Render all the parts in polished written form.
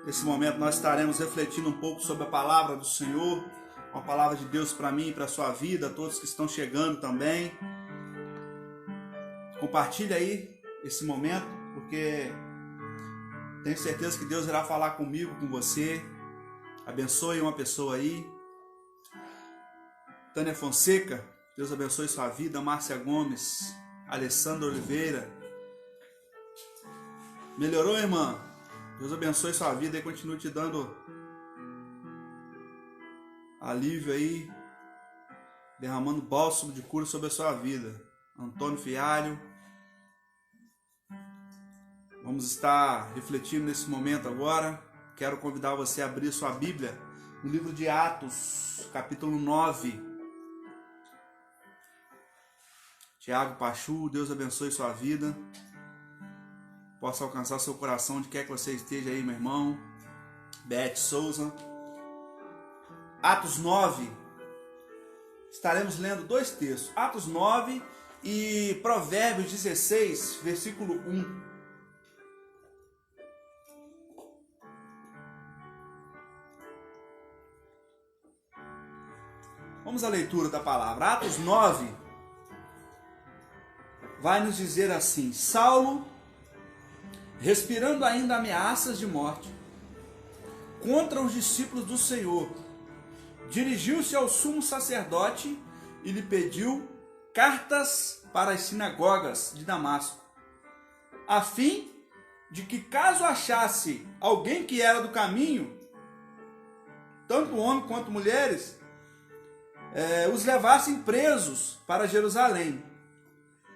Nesse momento nós estaremos refletindo um pouco sobre a palavra do Senhor, uma palavra de Deus para mim e para a sua vida, todos que estão chegando também. Compartilhe aí esse momento, porque tenho certeza que Deus irá falar comigo, com você. Abençoe uma pessoa aí. Tânia Fonseca, Deus abençoe sua vida. Márcia Gomes, Alessandra Oliveira. Melhorou, irmã? Deus abençoe sua vida e continue te dando alívio aí, derramando bálsamo de cura sobre a sua vida. Antônio Fialho. Vamos estar refletindo nesse momento agora. Quero convidar você a abrir sua Bíblia no livro de Atos, capítulo 9. Tiago Pachu, Deus abençoe sua vida. Possa alcançar seu coração onde quer que você esteja aí, meu irmão. Beth Souza. Atos 9. Estaremos lendo dois textos. Atos 9 e Provérbios 16, versículo 1. Vamos à leitura da palavra. Atos 9 vai nos dizer assim: Saulo, respirando ainda ameaças de morte contra os discípulos do Senhor, dirigiu-se ao sumo sacerdote e lhe pediu cartas para as sinagogas de Damasco, a fim de que, caso achasse alguém que era do caminho, tanto homens quanto mulheres, os levassem presos para Jerusalém.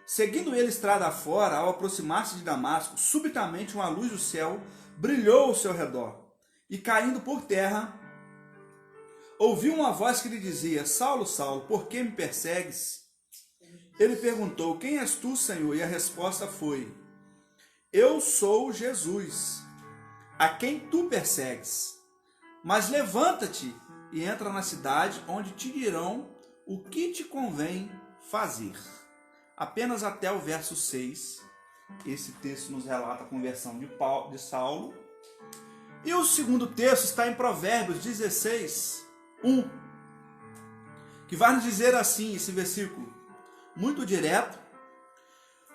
Seguindo ele estrada fora, ao aproximar-se de Damasco, subitamente uma luz do céu brilhou ao seu redor, e caindo por terra, ouviu uma voz que lhe dizia: Saulo, Saulo, por que me persegues? Ele perguntou: Quem és tu, Senhor? E a resposta foi: Eu sou Jesus, a quem tu persegues. Mas levanta-te e entra na cidade, onde te dirão o que te convém fazer. Apenas até o verso 6, esse texto nos relata a conversão de Saulo. E o segundo texto está em Provérbios 16, 1, que vai nos dizer assim, esse versículo, muito direto: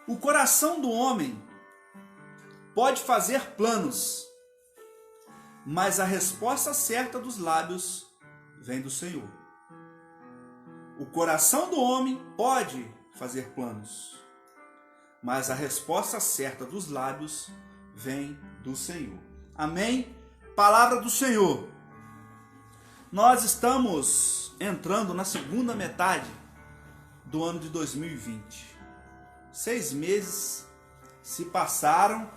O coração do homem pode fazer planos, mas a resposta certa dos lábios vem do Senhor. O coração do homem pode fazer planos, mas a resposta certa dos lábios vem do Senhor. Amém? Palavra do Senhor. Nós estamos entrando na segunda metade do ano de 2020. 6 meses se passaram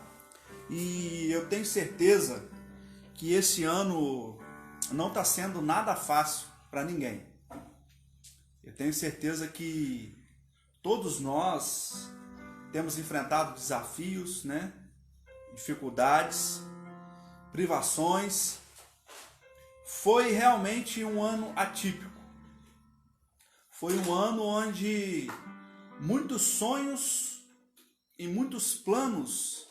e eu tenho certeza que esse ano não está sendo nada fácil para ninguém. Eu tenho certeza que todos nós temos enfrentado desafios, dificuldades, privações. Foi realmente um ano atípico. Foi um ano onde muitos sonhos e muitos planos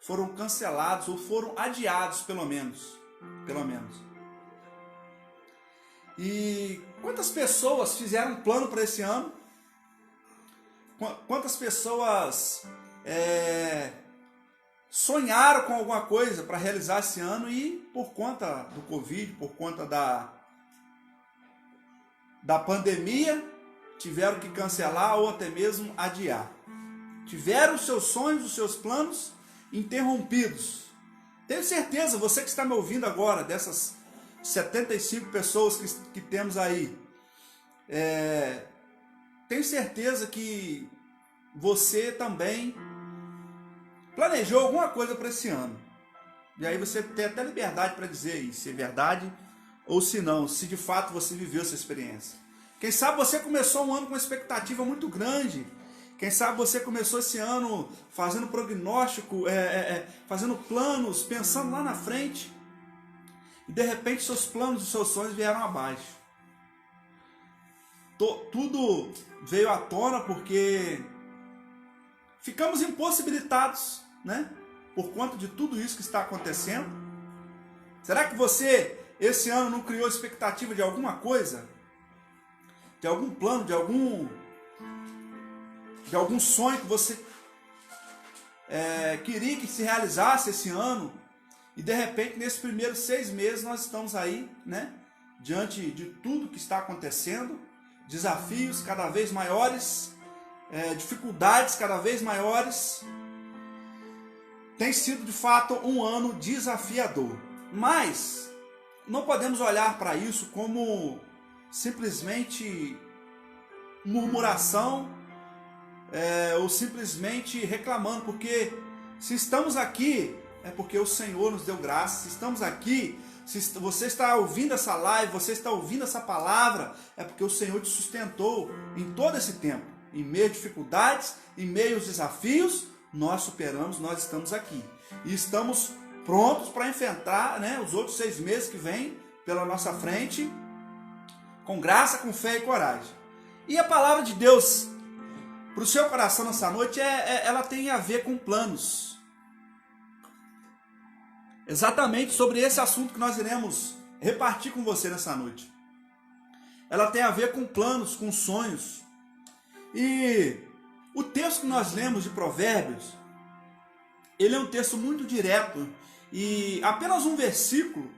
foram cancelados ou foram adiados, pelo menos. E quantas pessoas fizeram um plano para esse ano? Quantas pessoas sonharam com alguma coisa para realizar esse ano e por conta do Covid, por conta da pandemia, tiveram que cancelar ou até mesmo adiar. Tiveram os seus sonhos, os seus planos interrompidos. Tenho certeza, você que está me ouvindo agora, dessas 75 pessoas que temos aí, tenho certeza que você também planejou alguma coisa para esse ano. E aí você tem até liberdade para dizer aí, se é verdade ou se não, se de fato você viveu essa experiência. Quem sabe você começou um ano com uma expectativa muito grande. Quem sabe você começou esse ano fazendo prognóstico, fazendo planos, pensando lá na frente. E de repente seus planos e seus sonhos vieram abaixo. Tudo veio à tona porque ficamos impossibilitados, por conta de tudo isso que está acontecendo. Será que você, esse ano, não criou expectativa de alguma coisa? De algum plano, de algum sonho que você queria que se realizasse esse ano? E de repente, nesses primeiros 6 meses, nós estamos aí, né? Diante de tudo que está acontecendo, desafios cada vez maiores, dificuldades cada vez maiores. Tem sido de fato um ano desafiador. Mas não podemos olhar para isso como simplesmente murmuração ou simplesmente reclamando, porque se estamos aqui é porque o Senhor nos deu graça. Se estamos aqui, se você está ouvindo essa live, você está ouvindo essa palavra, é porque o Senhor te sustentou em todo esse tempo. Em meio a dificuldades, em meio aos desafios, nós superamos, nós estamos aqui. E estamos prontos para enfrentar, né, os outros 6 meses que vêm pela nossa frente, com graça, com fé e coragem. E a palavra de Deus para o seu coração nessa noite, ela tem a ver com planos. Exatamente sobre esse assunto que nós iremos repartir com você nessa noite. Ela tem a ver com planos, com sonhos. E o texto que nós lemos de Provérbios, ele é um texto muito direto e apenas um versículo,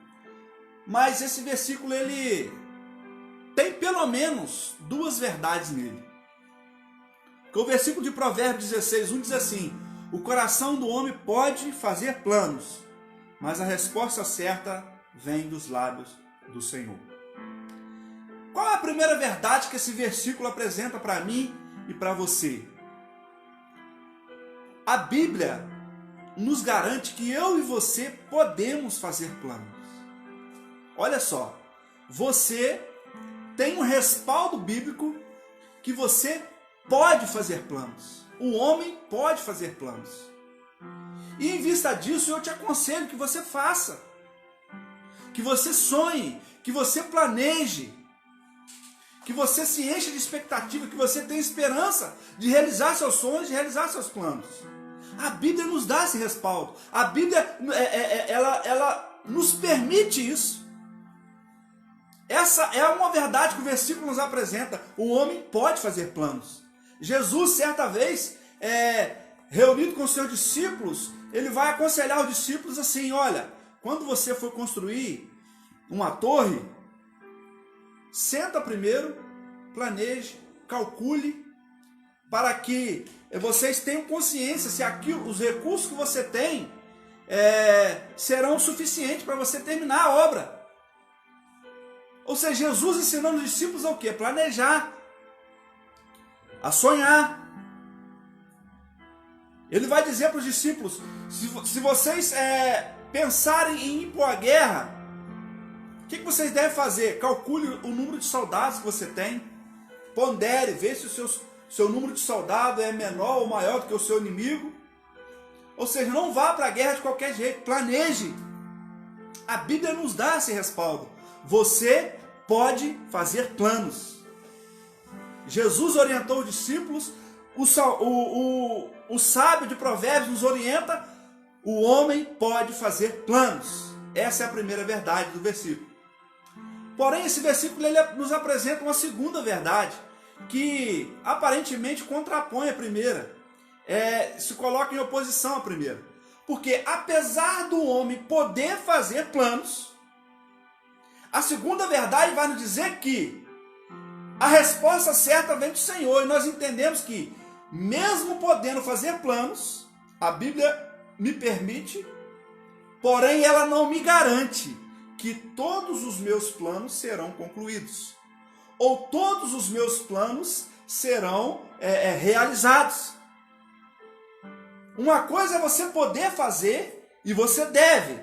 mas esse versículo ele tem pelo menos 2 verdades nele. Porque o versículo de Provérbios 16:1 diz assim: o coração do homem pode fazer planos, mas a resposta certa vem dos lábios do Senhor. Qual é a primeira verdade que esse versículo apresenta para mim e para você? A Bíblia nos garante que eu e você podemos fazer planos. Olha só, você tem um respaldo bíblico que você pode fazer planos. O homem pode fazer planos. E em vista disso, eu te aconselho que você faça, que você sonhe, que você planeje, que você se encha de expectativa, que você tenha esperança de realizar seus sonhos, de realizar seus planos. A Bíblia nos dá esse respaldo. A Bíblia, ela nos permite isso. Essa é uma verdade que o versículo nos apresenta. O homem pode fazer planos. Jesus, certa vez, reunido com os seus discípulos, ele vai aconselhar os discípulos assim: olha, quando você for construir uma torre, senta primeiro, planeje, calcule, para que vocês tenham consciência se aqui os recursos que você tem serão suficientes para você terminar a obra. Ou seja, Jesus ensinando os discípulos a quê? Planejar, a sonhar. Ele vai dizer para os discípulos: se vocês pensarem em ir para a guerra, o que vocês devem fazer? Calcule o número de soldados que você tem, pondere, vê se o seu número de soldados é menor ou maior do que o seu inimigo. Ou seja, não vá para a guerra de qualquer jeito, planeje. A Bíblia nos dá esse respaldo. Você pode fazer planos. Jesus orientou os discípulos, o sábio de Provérbios nos orienta: o homem pode fazer planos. Essa é a primeira verdade do versículo. Porém, esse versículo ele nos apresenta uma segunda verdade, que aparentemente contrapõe a primeira, se coloca em oposição à primeira. Porque apesar do homem poder fazer planos, a segunda verdade vai nos dizer que a resposta certa vem do Senhor. E nós entendemos que, mesmo podendo fazer planos, a Bíblia me permite, porém ela não me garante que todos os meus planos serão concluídos, ou todos os meus planos serão realizados. Uma coisa é você poder fazer, e você deve.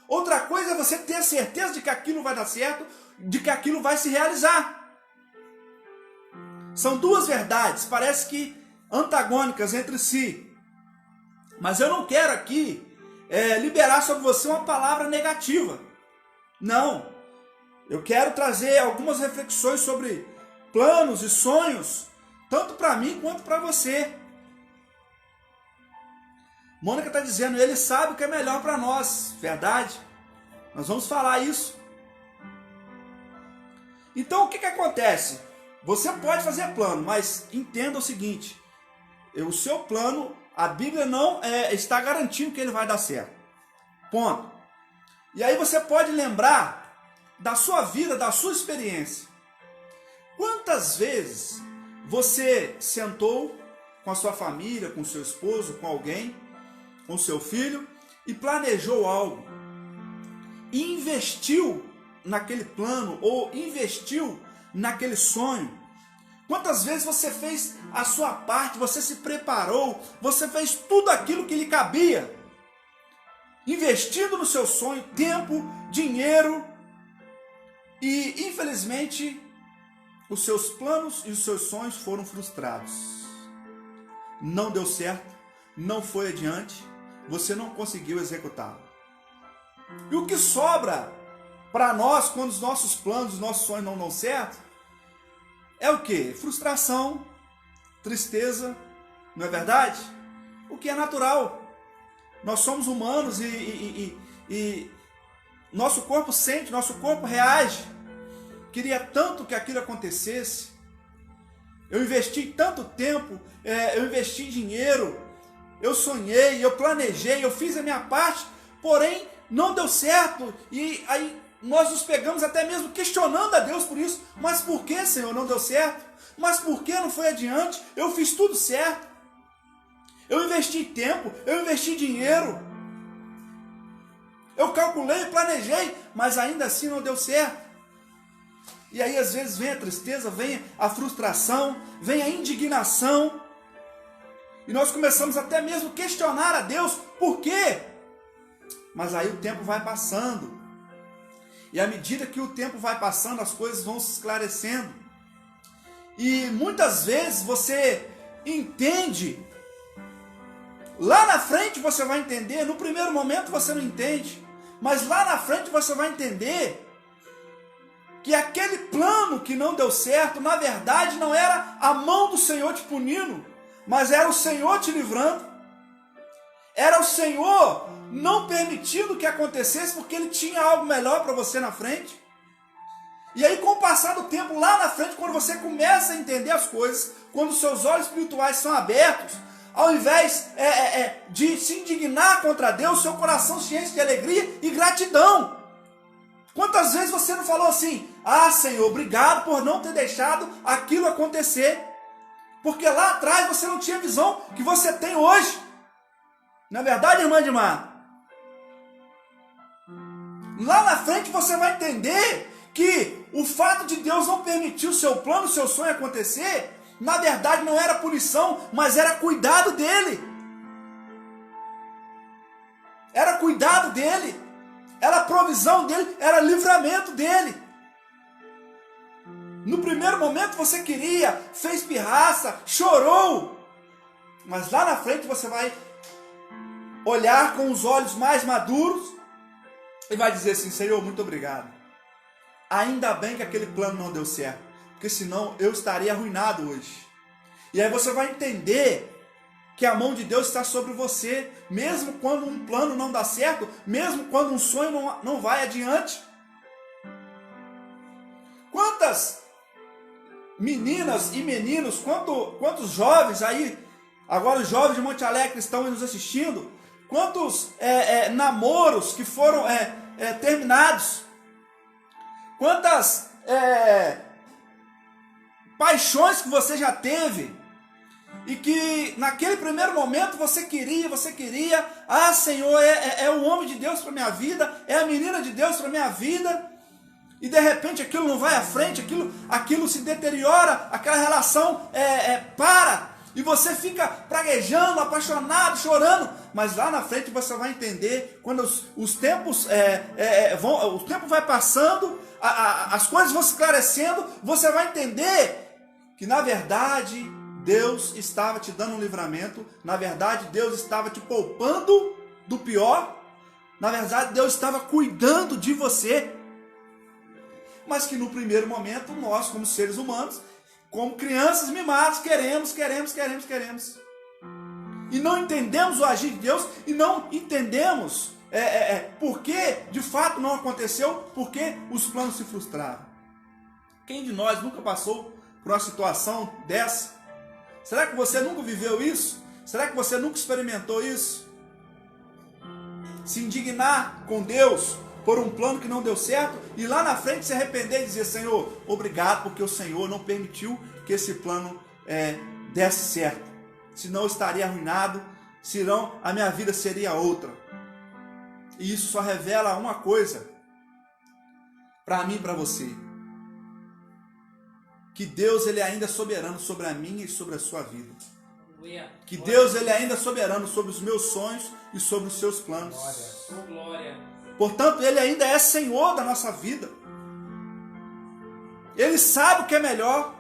Outra coisa é você ter certeza de que aquilo vai dar certo, de que aquilo vai se realizar. São 2 verdades, parece que antagônicas entre si. Mas eu não quero aqui liberar sobre você uma palavra negativa. Não. Eu quero trazer algumas reflexões sobre planos e sonhos, tanto para mim quanto para você. Mônica está dizendo: ele sabe o que é melhor para nós. Verdade. Nós vamos falar isso. Então o que acontece? Você pode fazer plano, mas entenda o seguinte: o seu plano, a Bíblia não está garantindo que ele vai dar certo. Ponto. E aí você pode lembrar da sua vida, da sua experiência. Quantas vezes você sentou com a sua família, com o seu esposo, com alguém, com o seu filho, e planejou algo, e investiu naquele plano, ou investiu naquele sonho? Quantas vezes você fez a sua parte, você se preparou, você fez tudo aquilo que lhe cabia, investindo no seu sonho, tempo, dinheiro, e infelizmente os seus planos e os seus sonhos foram frustrados. Não deu certo, não foi adiante, você não conseguiu executá-lo. E o que sobra para nós quando os nossos planos, os nossos sonhos não dão certo, é o quê? Frustração, tristeza, não é verdade? O que é natural. Nós somos humanos e nosso corpo sente, nosso corpo reage. Queria tanto que aquilo acontecesse. Eu investi tanto tempo, eu investi dinheiro, eu sonhei, eu planejei, eu fiz a minha parte, porém não deu certo. E aí nós nos pegamos até mesmo questionando a Deus por isso. Mas por que, Senhor, não deu certo? Mas por que não foi adiante? Eu fiz tudo certo. Eu investi tempo, eu investi dinheiro. Eu calculei, planejei, mas ainda assim não deu certo. E aí às vezes vem a tristeza, vem a frustração, vem a indignação. E nós começamos até mesmo a questionar a Deus, por quê? Mas aí o tempo vai passando. E à medida que o tempo vai passando, as coisas vão se esclarecendo. E muitas vezes você entende, lá na frente você vai entender, no primeiro momento você não entende, mas lá na frente você vai entender que aquele plano que não deu certo, na verdade não era a mão do Senhor te punindo, mas era o Senhor te livrando. Era o Senhor não permitindo que acontecesse, porque Ele tinha algo melhor para você na frente. E aí, com o passar do tempo, lá na frente, quando você começa a entender as coisas, quando os seus olhos espirituais são abertos, ao invés de se indignar contra Deus, seu coração se enche de alegria e gratidão. Quantas vezes você não falou assim: ah, Senhor, obrigado por não ter deixado aquilo acontecer, porque lá atrás você não tinha a visão que você tem hoje. Não é verdade, irmã Edmar? Lá na frente você vai entender que o fato de Deus não permitir o seu plano, o seu sonho acontecer, na verdade não era punição, mas era cuidado dele. Era cuidado dele. Era provisão dele, era livramento dele. No primeiro momento você queria, fez pirraça, chorou. Mas lá na frente você vai olhar com os olhos mais maduros e vai dizer assim: Senhor, muito obrigado. Ainda bem que aquele plano não deu certo, porque senão eu estaria arruinado hoje. E aí você vai entender que a mão de Deus está sobre você, mesmo quando um plano não dá certo, mesmo quando um sonho não vai adiante. Quantas meninas e meninos, quantos jovens aí, agora os jovens de Monte Alegre estão nos assistindo, quantos namoros que foram terminados, quantas paixões que você já teve, e que naquele primeiro momento você queria, ah, Senhor, é o homem de Deus para minha vida, é a menina de Deus para minha vida, e de repente aquilo não vai à frente, aquilo se deteriora, aquela relação para, e você fica praguejando, apaixonado, chorando, mas lá na frente você vai entender, quando os tempos o tempo vai passando, as coisas vão se esclarecendo, você vai entender que na verdade Deus estava te dando um livramento, na verdade Deus estava te poupando do pior, na verdade Deus estava cuidando de você, mas que no primeiro momento nós, como seres humanos, como crianças mimadas, queremos, e não entendemos o agir de Deus, e não entendemos por que de fato não aconteceu, por que os planos se frustraram. Quem de nós nunca passou por uma situação dessa? Será que você nunca viveu isso? Será que você nunca experimentou isso? Se indignar com Deus por um plano que não deu certo e lá na frente se arrepender e dizer: Senhor, obrigado porque o Senhor não permitiu que esse plano desse certo. Senão eu estaria arruinado, senão a minha vida seria outra. E isso só revela uma coisa para mim e para você: que Deus ele ainda é soberano sobre a minha e sobre a sua vida. Que Deus ele ainda é soberano sobre os meus sonhos e sobre os seus planos. Glória. Portanto, ele ainda é Senhor da nossa vida. Ele sabe o que é melhor.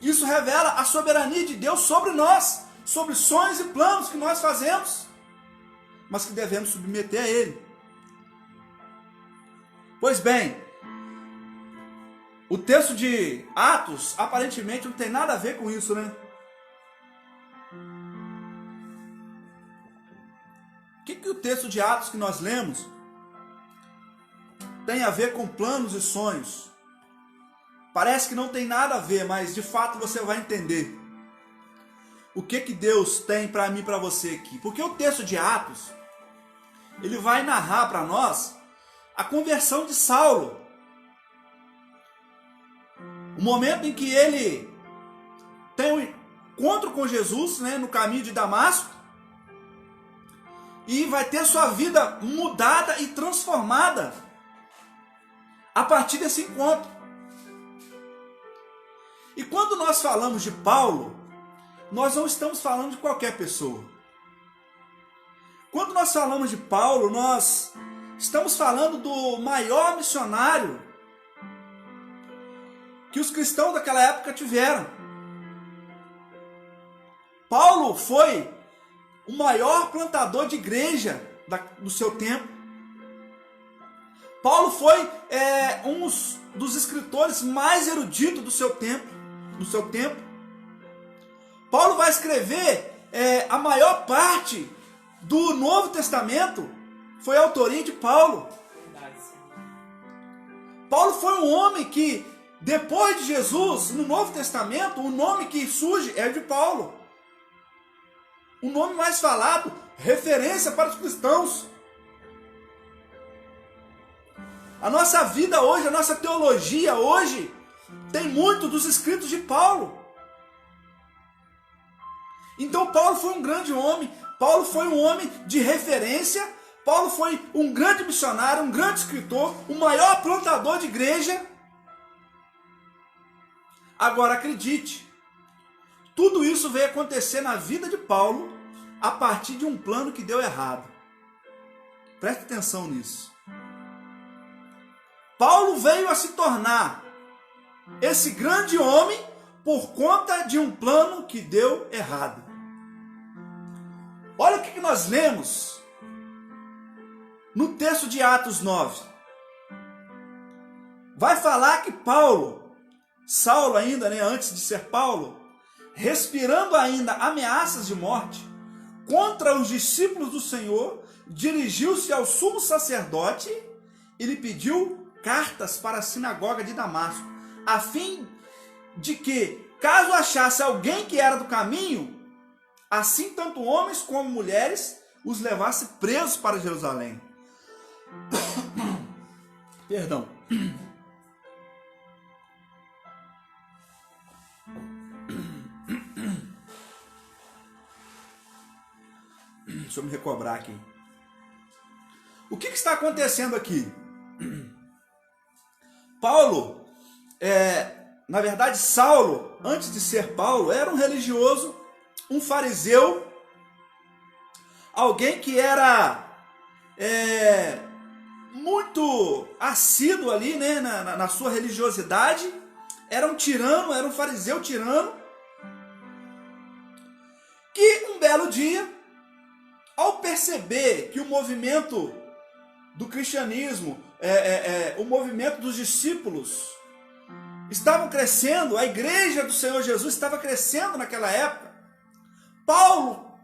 Isso revela a soberania de Deus sobre nós, sobre sonhos e planos que nós fazemos, mas que devemos submeter a Ele. Pois bem, o texto de Atos aparentemente não tem nada a ver com isso, né? O que o texto de Atos que nós lemos tem a ver com planos e sonhos? Parece que não tem nada a ver, mas de fato você vai entender o que Deus tem para mim e para você aqui. Porque o texto de Atos, ele vai narrar para nós a conversão de Saulo. O momento em que ele tem um encontro com Jesus, né, no caminho de Damasco, e vai ter sua vida mudada e transformada a partir desse encontro. E quando nós falamos de Paulo, nós não estamos falando de qualquer pessoa. Quando nós falamos de Paulo, nós estamos falando do maior missionário que os cristãos daquela época tiveram. Paulo foi o maior plantador de igreja do seu tempo. Paulo foi um dos escritores mais eruditos do seu tempo. Paulo vai escrever a maior parte do Novo Testamento, foi a autoria de Paulo. Paulo foi um homem que, depois de Jesus, no Novo Testamento, o nome que surge é de Paulo. O nome mais falado, referência para os cristãos. A nossa vida hoje, a nossa teologia hoje, tem muito dos escritos de Paulo. Então Paulo foi um grande homem, Paulo foi um homem de referência, Paulo foi um grande missionário, um grande escritor, o maior plantador de igreja. Agora acredite, tudo isso veio acontecer na vida de Paulo a partir de um plano que deu errado. Preste atenção nisso. Paulo veio a se tornar esse grande homem por conta de um plano que deu errado. Olha o que nós lemos no texto de Atos 9. Vai falar que Saulo ainda, né, antes de ser Paulo, respirando ainda ameaças de morte contra os discípulos do Senhor, dirigiu-se ao sumo sacerdote e lhe pediu cartas para a sinagoga de Damasco, a fim de que, caso achasse alguém que era do caminho, assim tanto homens como mulheres, os levasse presos para Jerusalém. Perdão. Deixa eu me recobrar aqui. O que está acontecendo aqui? Paulo, na verdade Saulo, antes de ser Paulo, era um religioso, um fariseu, alguém que era muito assíduo ali, né, na sua religiosidade, era um tirano, era um fariseu tirano, que um belo dia, ao perceber que o movimento do cristianismo, o movimento dos discípulos estavam crescendo, a igreja do Senhor Jesus estava crescendo naquela época, Paulo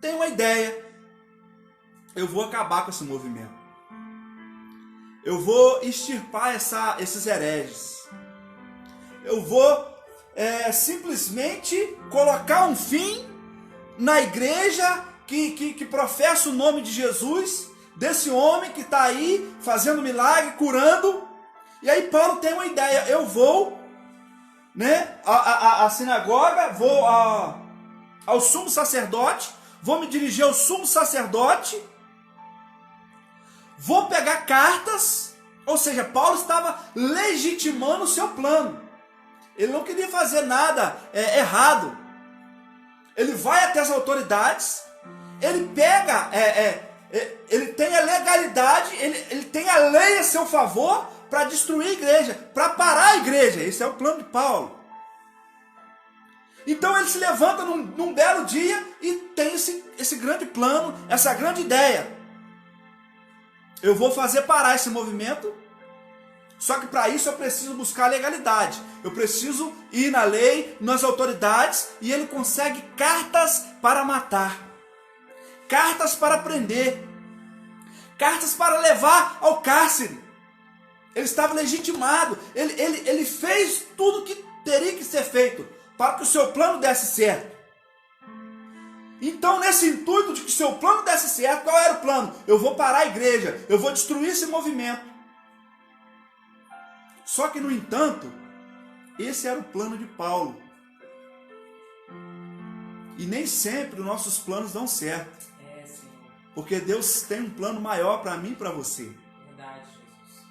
tem uma ideia. eu vou acabar com esse movimento. Eu vou extirpar esses hereges. Eu vou simplesmente colocar um fim na igreja que professa o nome de Jesus, desse homem que está aí fazendo milagre, curando. E aí Paulo tem uma ideia: eu vou, né, à sinagoga, vou ao sumo sacerdote, vou me dirigir ao sumo sacerdote, vou pegar cartas. Ou seja, Paulo estava legitimando o seu plano. Ele não queria fazer nada errado. Ele vai até as autoridades, ele pega, ele tem a legalidade, ele tem a lei a seu favor para destruir a igreja, para parar a igreja. Esse é o plano de Paulo. Então ele se levanta num belo dia e tem esse grande plano, essa grande ideia. Eu vou fazer parar esse movimento, só que para isso eu preciso buscar legalidade. Eu preciso ir na lei, nas autoridades, e ele consegue cartas para matar, cartas para prender, cartas para levar ao cárcere. Ele estava legitimado, ele fez tudo o que teria que ser feito para que o seu plano desse certo. Então, nesse intuito de que o seu plano desse certo, qual era o plano? Eu vou parar a igreja, eu vou destruir esse movimento. Só que, no entanto, esse era o plano de Paulo. E nem sempre os nossos planos dão certo. Porque Deus tem um plano maior para mim e para você. Verdade, Jesus.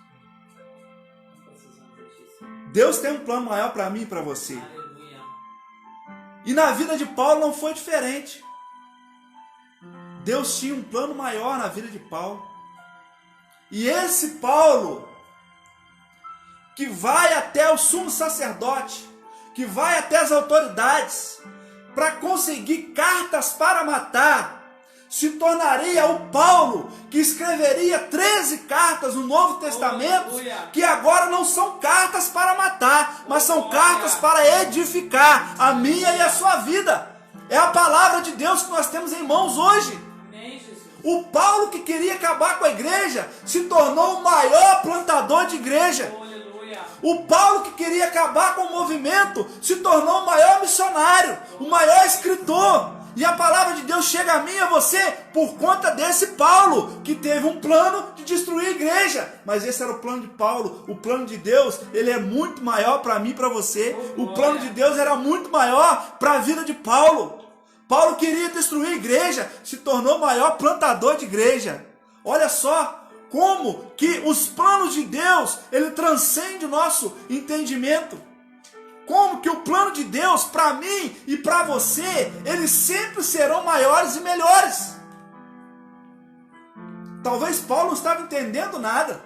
Nós precisamos disso. Deus tem um plano maior para mim e para você. Aleluia. E na vida de Paulo não foi diferente. Deus tinha um plano maior na vida de Paulo. E esse Paulo, que vai até o sumo sacerdote, que vai até as autoridades, para conseguir cartas para matar, se tornaria o Paulo que escreveria 13 cartas no Novo Testamento, Aleluia. que agora não são cartas para matar, mas são cartas para edificar a minha e a sua vida. É a palavra de Deus que nós temos em mãos hoje. Amém, Jesus. O Paulo que queria acabar com a igreja se tornou o maior plantador de igreja. Aleluia. O Paulo que queria acabar com o movimento se tornou o maior missionário, o maior escritor. E a palavra de Deus chega a mim e a você por conta desse Paulo, que teve um plano de destruir a igreja. Mas esse era o plano de Paulo. O plano de Deus, ele é muito maior para mim e para você. O plano de Deus era muito maior para a vida de Paulo. Paulo queria destruir a igreja, se tornou o maior plantador de igreja. Olha só como que os planos de Deus, ele transcende o nosso entendimento. Como que o plano de Deus para mim e para você, eles sempre serão maiores e melhores. Talvez Paulo não estava entendendo nada.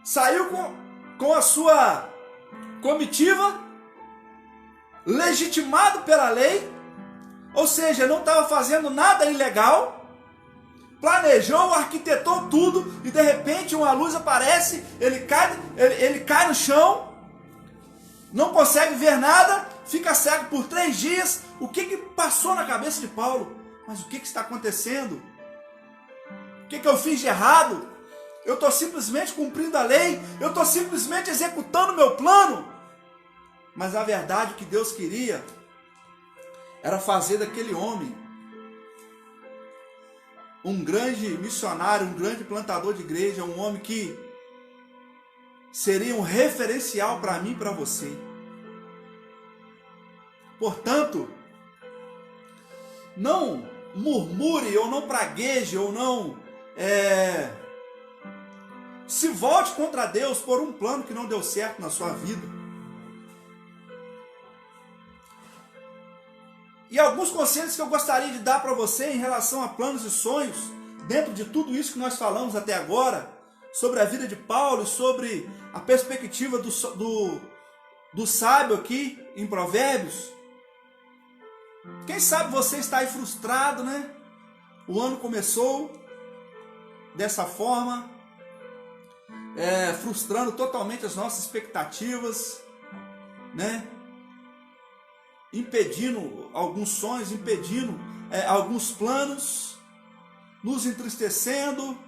Saiu com a sua comitiva, legitimado pela lei, ou seja, não estava fazendo nada ilegal, planejou, arquitetou tudo, e de repente uma luz aparece, ele cai no chão, não consegue ver nada, fica cego por 3 dias. O que passou na cabeça de Paulo? Mas o que está acontecendo? O que eu fiz de errado? Eu estou simplesmente cumprindo a lei, eu estou simplesmente executando o meu plano. Mas a verdade, o que Deus queria era fazer daquele homem um grande missionário, um grande plantador de igreja, um homem que seria um referencial para mim e para você. Portanto, não murmure, ou não pragueje, ou não se volte contra Deus por um plano que não deu certo na sua vida. E alguns conselhos que eu gostaria de dar para você em relação a planos e sonhos, dentro de tudo isso que nós falamos até agora, sobre a vida de Paulo, sobre a perspectiva do sábio aqui em Provérbios. Quem sabe você está aí frustrado, né? O ano começou dessa forma, frustrando totalmente as nossas expectativas, né? Impedindo alguns sonhos, impedindo alguns planos. nos entristecendo.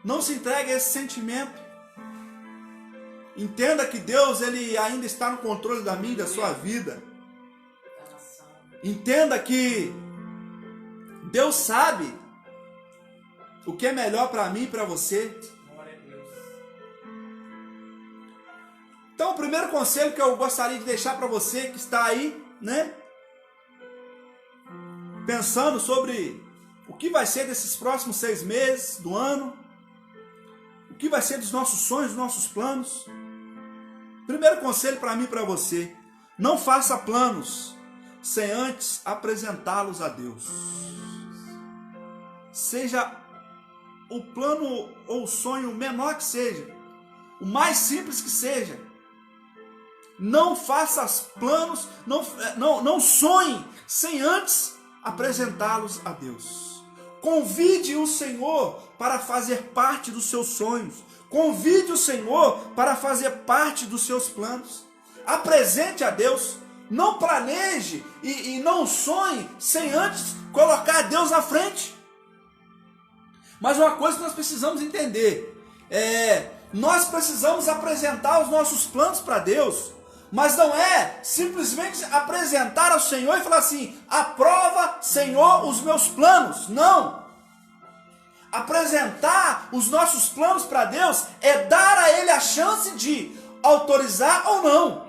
Não se entregue a esse sentimento. Entenda que Deus, Ele ainda está no controle da minha e da sua vida. Entenda que Deus sabe o que é melhor para mim e para você. Então, o primeiro conselho que eu gostaria de deixar para você que está aí, né, pensando sobre o que vai ser desses próximos 6 meses do ano, o que vai ser dos nossos sonhos, dos nossos planos. Primeiro conselho para mim e para você: não faça planos sem antes apresentá-los a Deus. Seja o plano ou o sonho menor que seja, o mais simples que seja, não faça planos, não sonhe sem antes apresentá-los a Deus. Convide o Senhor para fazer parte dos seus sonhos. Convide o Senhor para fazer parte dos seus planos. Apresente a Deus. Não planeje e não sonhe sem antes colocar Deus na frente. Mas uma coisa que nós precisamos entender nós precisamos apresentar os nossos planos para Deus, mas não é simplesmente apresentar ao Senhor e falar assim: aprova, Senhor, os meus planos. Não. Apresentar os nossos planos para Deus é dar a Ele a chance de autorizar ou não,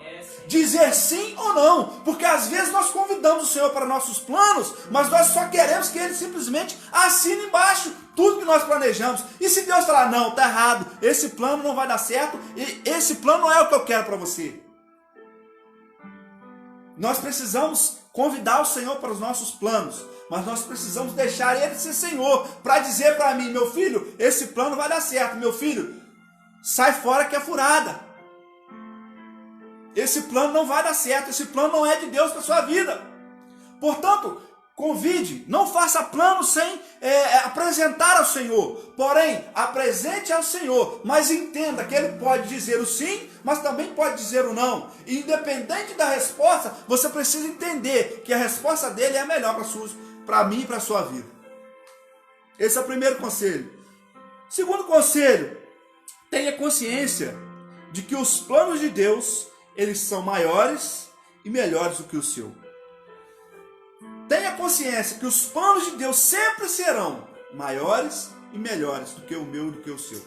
dizer sim ou não, porque às vezes nós convidamos o Senhor para nossos planos, mas nós só queremos que Ele simplesmente assine embaixo tudo que nós planejamos. E se Deus falar: não, está errado, esse plano não vai dar certo, e esse plano não é o que eu quero para você. Nós precisamos convidar o Senhor para os nossos planos, mas nós precisamos deixar Ele ser Senhor, para dizer para mim: meu filho, esse plano vai dar certo, meu filho, sai fora que é furada. Esse plano não vai dar certo, esse plano não é de Deus para a sua vida. Portanto, convide, não faça plano sem apresentar ao Senhor. Porém, apresente ao Senhor, mas entenda que Ele pode dizer o sim, mas também pode dizer o não. E independente da resposta, você precisa entender que a resposta dele é a melhor para mim e para a sua vida. Esse é o primeiro conselho. Segundo conselho: tenha consciência de que os planos de Deus, eles são maiores e melhores do que o seu. Tenha consciência que os planos de Deus sempre serão maiores e melhores do que o meu e do que o seu.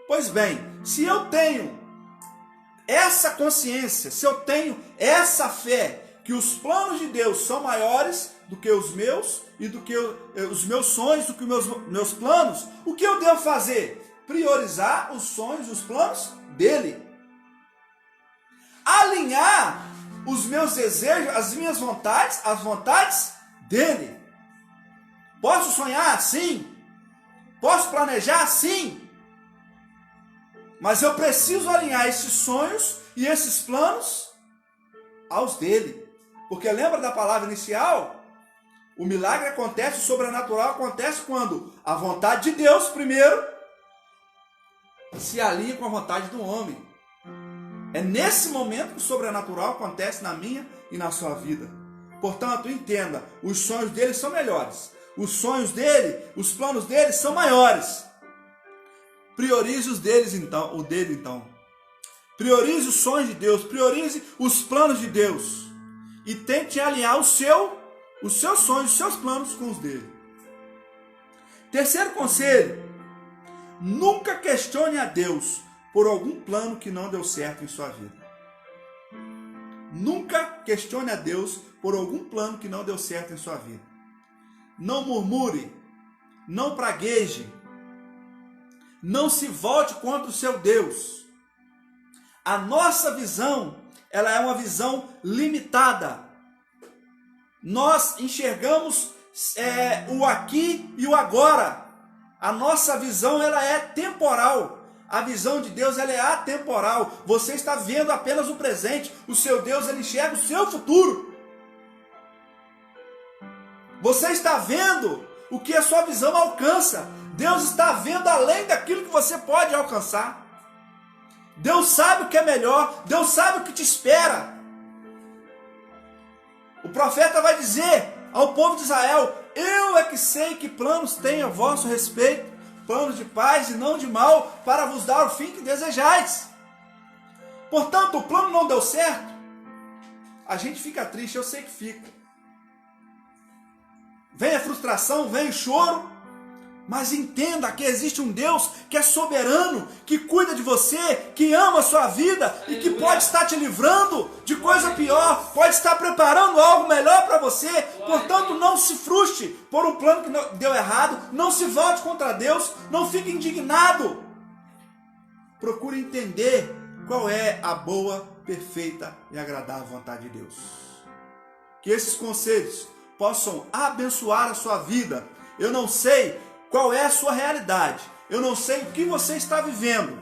Pois bem, se eu tenho essa consciência, se eu tenho essa fé que os planos de Deus são maiores do que os meus e do que os meus sonhos, do que os meus planos, o que eu devo fazer? Priorizar os sonhos, os planos dele. Alinhar os meus desejos, as minhas vontades, as vontades dele. Posso sonhar? Sim. Posso planejar? Sim. Mas eu preciso alinhar esses sonhos e esses planos aos dele. Porque lembra da palavra inicial? O milagre acontece, o sobrenatural acontece quando a vontade de Deus, primeiro, se alinha com a vontade do homem. É nesse momento que o sobrenatural acontece na minha e na sua vida. Portanto, entenda, os sonhos dele são melhores. Os sonhos dele, os planos dele são maiores. Priorize os deles então, o dele então. Priorize os sonhos de Deus, priorize os planos de Deus. E tente alinhar os seus sonhos, os seus planos com os dele. Terceiro conselho: nunca questione a Deus por algum plano que não deu certo em sua vida. Nunca questione a Deus por algum plano que não deu certo em sua vida. Não murmure, não pragueje, não se volte contra o seu Deus. A nossa visão, ela é uma visão limitada. Nós enxergamos o aqui e o agora. A nossa visão, ela é temporal. A visão de Deus, ela é atemporal. Você está vendo apenas o presente. O seu Deus, ele enxerga o seu futuro. Você está vendo o que a sua visão alcança. Deus está vendo além daquilo que você pode alcançar. Deus sabe o que é melhor. Deus sabe o que te espera. O profeta vai dizer ao povo de Israel: eu é que sei que planos tenho a vosso respeito, planos de paz e não de mal, para vos dar o fim que desejais. Portanto, o plano não deu certo. A gente fica triste, eu sei que fica. Vem a frustração, vem o choro, mas entenda que existe um Deus que é soberano, que cuida de você, que ama a sua vida e que pode estar te livrando de coisa pior, pode estar preparando algo melhor para você. Portanto, não se frustre por um plano que deu errado, não se volte contra Deus, não fique indignado. Procure entender qual é a boa, perfeita e agradável vontade de Deus. Que esses conselhos possam abençoar a sua vida. Eu não sei qual é a sua realidade, eu não sei o que você está vivendo,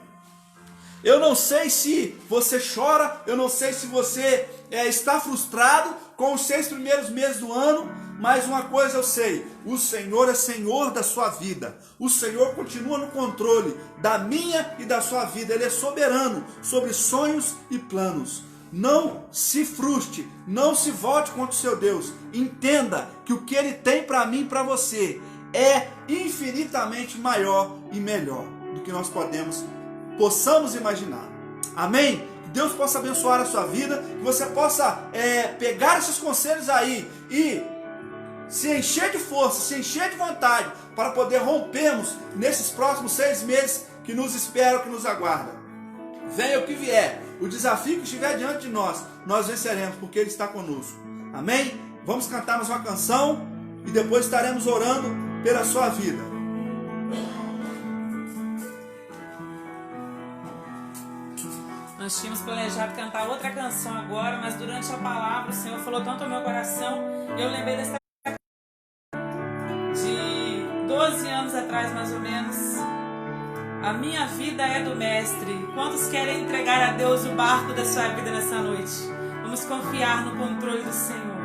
eu não sei se você chora, eu não sei se você está frustrado com os 6 primeiros meses do ano, mas uma coisa eu sei: o Senhor é Senhor da sua vida, o Senhor continua no controle da minha e da sua vida, Ele é soberano sobre sonhos e planos. Não se frustre, não se volte contra o seu Deus, entenda que o que Ele tem para mim e para você é infinitamente maior e melhor do que nós possamos imaginar. Amém? Que Deus possa abençoar a sua vida, que você possa pegar esses conselhos aí e se encher de força, se encher de vontade para poder rompermos nesses próximos 6 meses que nos esperam, que nos aguardam. Venha o que vier, o desafio que estiver diante de nós, nós venceremos, porque Ele está conosco. Amém? Vamos cantar mais uma canção e depois estaremos orando pela sua vida. Nós tínhamos planejado cantar outra canção agora, mas durante a palavra o Senhor falou tanto ao meu coração, eu lembrei dessa de 12 anos atrás, mais ou menos. A minha vida é do Mestre. Quantos querem entregar a Deus o barco da sua vida nessa noite? Vamos confiar no controle do Senhor.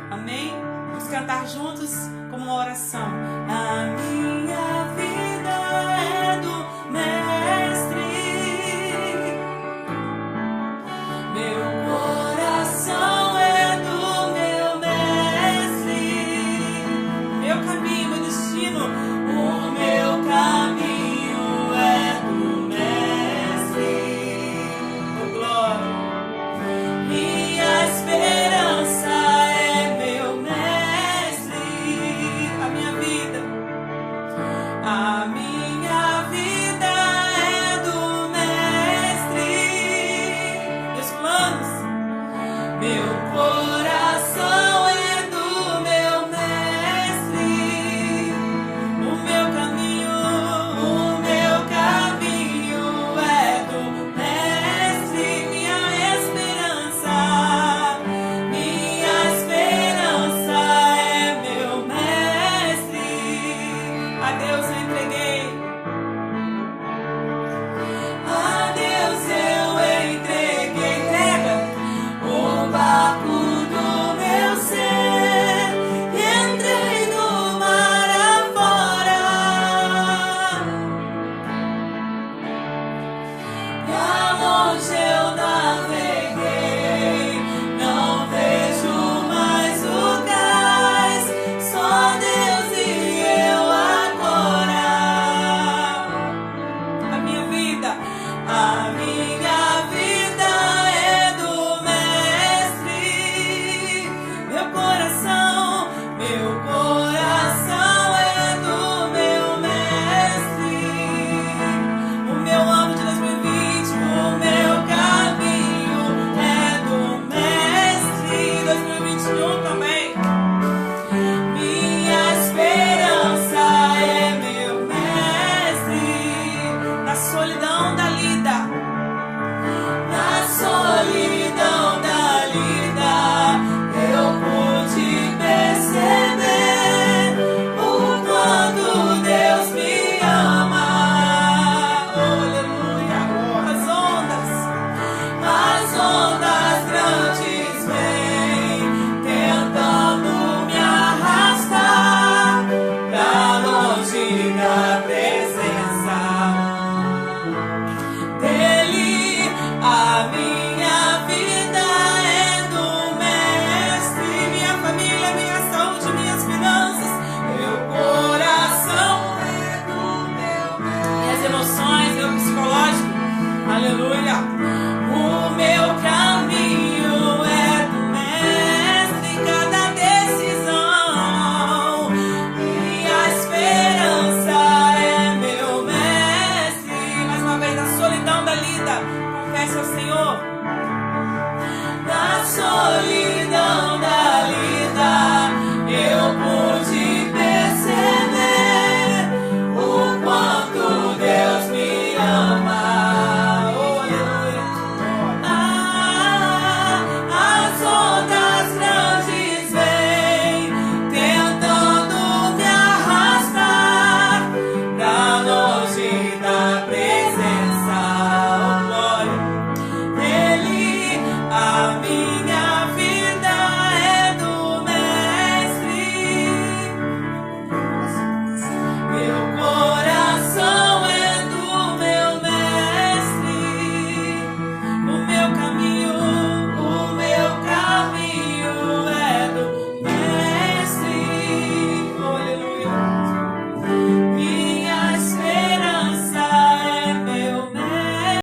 Amém? Vamos cantar juntos como uma oração.